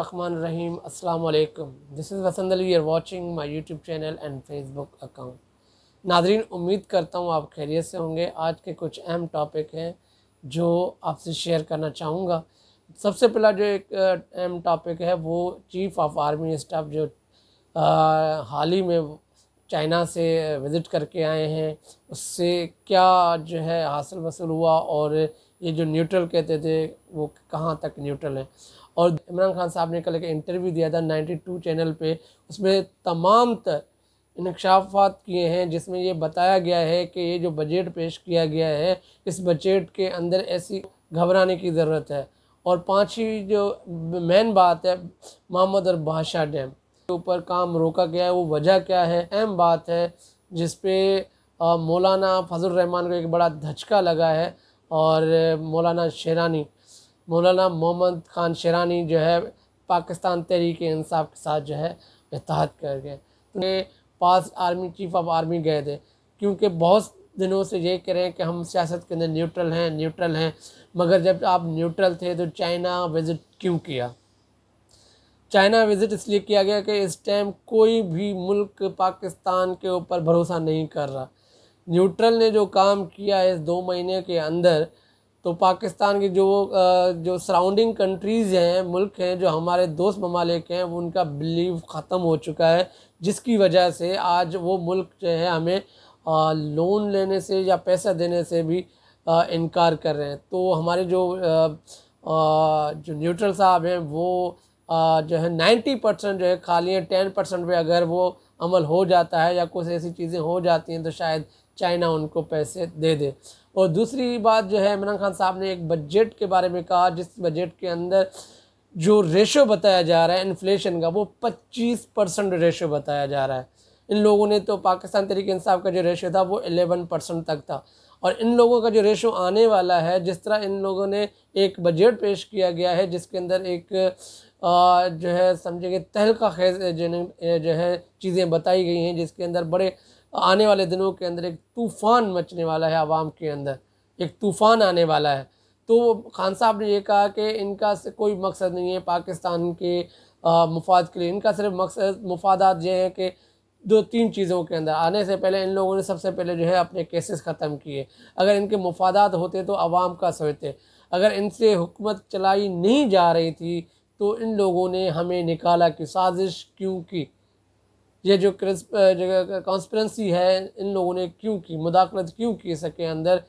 बिस्मिल्लाहिर्रहमानिर्रहीम। अस्सलाम वालेकुम। This is Vasant Ali. You are watching my YouTube channel and Facebook account. नादरीन, उम्मीद करता हूँ आप खैरियत से होंगे। आज के कुछ अहम टॉपिक हैं जो आपसे शेयर करना चाहूँगा। सबसे पहला जो एक अहम टॉपिक है वो चीफ़ ऑफ आर्मी स्टाफ जो हाल ही में चाइना से विज़िट करके आए हैं, उससे क्या जो है हासिल वसूल हुआ और ये जो न्यूट्रल कहते थे वो कहाँ तक न्यूट्रल है। और इमरान खान साहब ने कल एक इंटरव्यू दिया था 92 चैनल पे, उसमें तमाम इंकशाफात किए हैं जिसमें ये बताया गया है कि ये जो बजट पेश किया गया है, इस बजट के अंदर ऐसी घबराने की ज़रूरत है। और पांचवी जो मेन बात है, मोहम्मद और भाषा डैम के ऊपर काम रोका गया है, वो वजह क्या है, अहम बात है जिस पे मौलाना फजल रहमान को एक बड़ा धचका लगा है। और मौलाना मोहम्मद खान शेरानी जो है पाकिस्तान तहरीक इंसाफ के साथ जो है इत्तेहाद कर गए। तो पास आर्मी चीफ ऑफ आर्मी गए थे, क्योंकि बहुत दिनों से ये कह रहे हैं कि हम सियासत के अंदर न्यूट्रल हैं, मगर जब आप न्यूट्रल थे तो चाइना विज़िट क्यों किया? चाइना विज़िट इसलिए किया गया कि इस टाइम कोई भी मुल्क पाकिस्तान के ऊपर भरोसा नहीं कर रहा। न्यूट्रल ने जो काम किया है इस 2 महीने के अंदर, तो पाकिस्तान की जो सराउंडिंग कंट्रीज़ हैं, मुल्क हैं, जो हमारे दोस्त ममालिक हैं, वो उनका बिलीव ख़त्म हो चुका है, जिसकी वजह से आज वो मुल्क जो है हमें लोन लेने से या पैसा देने से भी इनकार कर रहे हैं। तो हमारे जो न्यूट्रल साहब हैं वो जो है 90% जो है खाली है। 10% पे अगर वो अमल हो जाता है या कुछ ऐसी चीज़ें हो जाती हैं तो शायद चाइना उनको पैसे दे दे। और दूसरी बात जो है, इमरान खान साहब ने एक बजट के बारे में कहा, जिस बजट के अंदर जो रेशो बताया जा रहा है इन्फ्लेशन का, वो 25% रेशो बताया जा रहा है। इन लोगों ने तो पाकिस्तान तहरीक इंसाफ का जो रेशो था वो 11% तक था, और इन लोगों का जो रेशो आने वाला है, जिस तरह इन लोगों ने एक बजट पेश किया गया है जिसके अंदर एक जो है समझिए तहलका खेज जो है चीज़ें बताई गई हैं, जिसके अंदर बड़े आने वाले दिनों के अंदर एक तूफ़ान मचने वाला है, आवाम के अंदर एक तूफ़ान आने वाला है। तो खान साहब ने ये कहा कि इनका कोई मकसद नहीं है पाकिस्तान के मुफाद के लिए, इनका सिर्फ मकसद मुफादात ये है कि 2-3 चीज़ों के अंदर आने से पहले इन लोगों ने सबसे पहले जो है अपने केसेस ख़त्म किए। अगर इनके मुफादात होते तो आवाम का सोचते। अगर इनसे हुकूमत चलाई नहीं जा रही थी तो इन लोगों ने हमें निकाला की साजिश क्यों की? ये जो कॉन्स्पिरेंसी है इन लोगों ने क्यों की, मुदाखलत क्यों की इसके अंदर?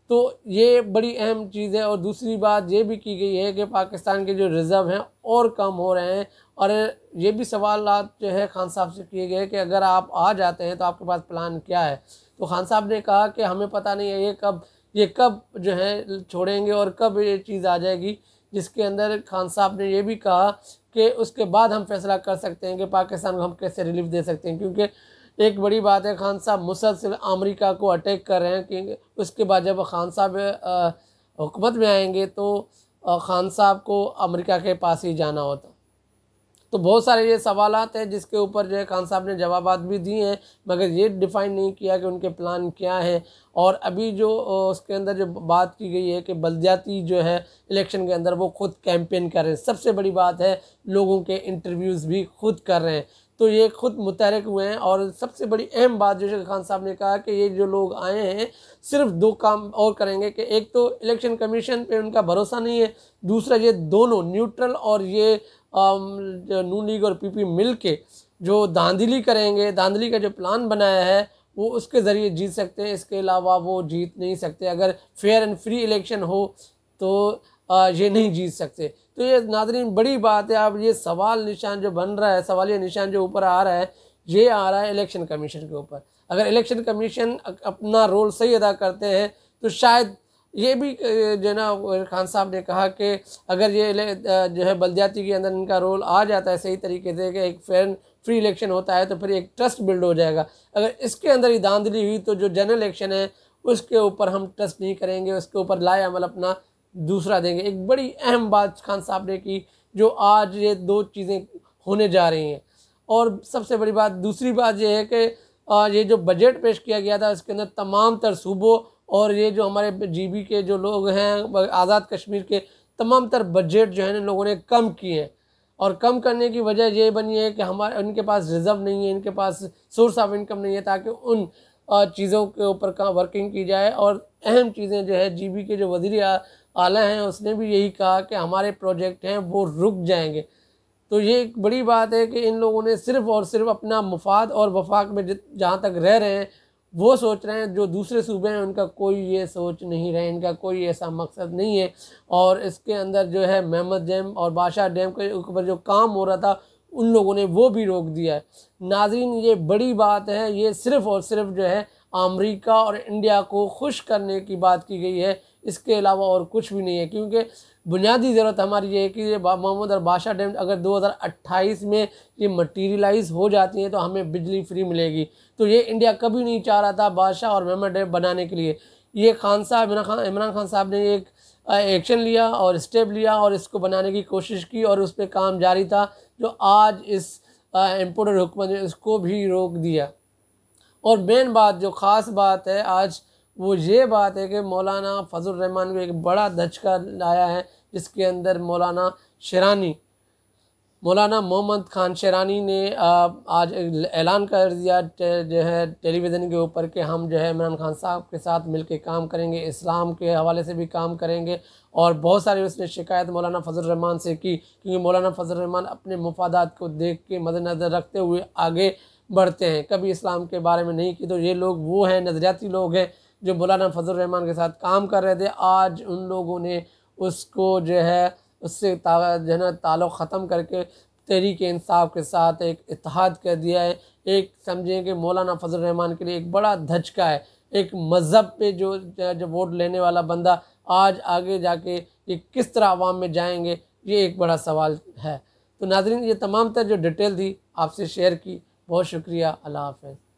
तो ये बड़ी अहम चीज़ है। और दूसरी बात ये भी की गई है कि पाकिस्तान के जो रिज़र्व हैं और कम हो रहे हैं, और ये भी सवालात जो है खान साहब से किए गए कि अगर आप आ जाते हैं तो आपके पास प्लान क्या है? तो खान साहब ने कहा कि हमें पता नहीं है ये कब जो है छोड़ेंगे और कब ये चीज़ आ जाएगी, जिसके अंदर खान साहब ने ये भी कहा कि उसके बाद हम फैसला कर सकते हैं कि पाकिस्तान को हम कैसे रिलीफ दे सकते हैं। क्योंकि एक बड़ी बात है, खान साहब मुसलसल अमेरिका को अटैक कर रहे हैं कि उसके बाद जब खान साहब हुकूमत में आएंगे तो खान साहब को अमेरिका के पास ही जाना होता। तो बहुत सारे ये सवालात हैं जिसके ऊपर जो है खान साहब ने जवाबात भी दिए हैं, मगर ये डिफ़ाइन नहीं किया कि उनके प्लान क्या है। और अभी जो उसके अंदर जो बात की गई है कि बलदियाती जो है इलेक्शन के अंदर वो खुद कैंपेन कर रहे हैं। सबसे बड़ी बात है, लोगों के इंटरव्यूज़ भी खुद कर रहे हैं, तो ये खुद मुतहरिक हुए हैं। और सबसे बड़ी अहम बात जो है खान साहब ने कहा कि ये जो लोग आए हैं सिर्फ 2 काम और करेंगे कि एक तो इलेक्शन कमीशन पे उनका भरोसा नहीं है, दूसरा ये दोनों न्यूट्रल और ये नून लीग और पीपी मिल के जो धांधली करेंगे, धांधली का जो प्लान बनाया है वो उसके ज़रिए जीत सकते हैं, इसके अलावा वो जीत नहीं सकते। अगर फेयर एंड फ्री इलेक्शन हो तो ये नहीं जीत सकते। तो ये नाज़रीन बड़ी बात है। अब ये सवाल निशान जो बन रहा है, सवालिया निशान जो ऊपर आ रहा है, ये आ रहा है इलेक्शन कमीशन के ऊपर। अगर इलेक्शन कमीशन अपना रोल सही अदा करते हैं तो शायद ये भी जो ना खान साहब ने कहा कि अगर ये जो है बलदियाती के अंदर इनका रोल आ जाता है सही तरीके से कि एक फेयर फ्री इलेक्शन होता है तो फिर एक ट्रस्ट बिल्ड हो जाएगा। अगर इसके अंदर ही धांधली हुई तो जो जनरल इलेक्शन है उसके ऊपर हम ट्रस्ट नहीं करेंगे, उसके ऊपर लाए अमल अपना दूसरा देंगे। एक बड़ी अहम बात खान साहब ने की, जो आज ये 2 चीज़ें होने जा रही हैं। और सबसे बड़ी बात, दूसरी बात ये है कि ये जो बजट पेश किया गया था उसके अंदर तमाम तर सूबों और ये जो हमारे जीबी के जो लोग हैं, आज़ाद कश्मीर के तमाम तर बजट जो है इन लोगों ने कम किए हैं। और कम करने की वजह ये बनी है कि हमारे उनके पास रिज़र्व नहीं है, इनके पास सोर्स ऑफ इनकम नहीं है, ताकि उन चीज़ों के ऊपर का वर्किंग की जाए। और अहम चीज़ें जो है GB के जो वज़ीर आला हैं उसने भी यही कहा कि हमारे प्रोजेक्ट हैं वो रुक जाएंगे। तो ये एक बड़ी बात है कि इन लोगों ने सिर्फ़ और सिर्फ अपना मुफाद और वफाक में जहाँ तक रह रहे हैं वो सोच रहे हैं। जो दूसरे सूबे हैं उनका कोई ये सोच नहीं रहे, इनका कोई ऐसा मकसद नहीं है। और इसके अंदर जो है मेहमद डैम और बादशाह डैम के ऊपर जो काम हो रहा था उन लोगों ने वो भी रोक दिया है। नाज़रीन, ये बड़ी बात है, ये सिर्फ़ और सिर्फ जो है अमेरिका और इंडिया को खुश करने की बात की गई है, इसके अलावा और कुछ भी नहीं है। क्योंकि बुनियादी ज़रूरत हमारी ये है कि ये महमूद और बादशाह डैम अगर 2028 में ये मटीरियलाइज हो जाती हैं तो हमें बिजली फ्री मिलेगी। तो ये इंडिया कभी नहीं चाह रहा था बादशाह और मेहमद डैम बनाने के लिए। ये खान साहब इमरान खान साहब ने एक एक्शन लिया और स्टेप लिया और इसको बनाने की कोशिश की और उस पर काम जारी था, जो आज इस इम्पोर्टर हुकूमत ने इसको भी रोक दिया। और मेन बात जो ख़ास बात है आज वो ये बात है कि मौलाना फजल रहमान को एक बड़ा धचका लाया है, जिसके अंदर मौलाना मोहम्मद खान शेरानी ने आज ऐलान कर दिया जो है टेलीविज़न के ऊपर कि हम जो है इमरान खान साहब के साथ मिलकर काम करेंगे, इस्लाम के हवाले से भी काम करेंगे। और बहुत सारी उसने शिकायत मौलाना फजल रहमान से की, क्योंकि मौलाना फजल रहमान अपने मुफादात को देख के मद्देनज़र रखते हुए आगे बढ़ते हैं, कभी इस्लाम के बारे में नहीं की। तो ये लोग वो हैं, नज़रियाती लोग हैं जो मौलाना फजल रहमान के साथ काम कर रहे थे। आज उन लोगों ने उसको जो है उससे जो है ना ताल्लुक़ ख़त्म करके तहरीक इंसाफ के साथ एक इत्तेहाद कर दिया है। एक समझें कि मौलाना फजल रहमान के लिए एक बड़ा धचका है। एक मज़हब पे जो वोट लेने वाला बंदा आज आगे जाके ये किस तरह आवाम में जाएंगे, ये एक बड़ा सवाल है। तो नाज़रीन, ये तमाम तर जो डिटेल थी आपसे शेयर की, बहुत शुक्रिया। अल्लाह हाफ़िज़।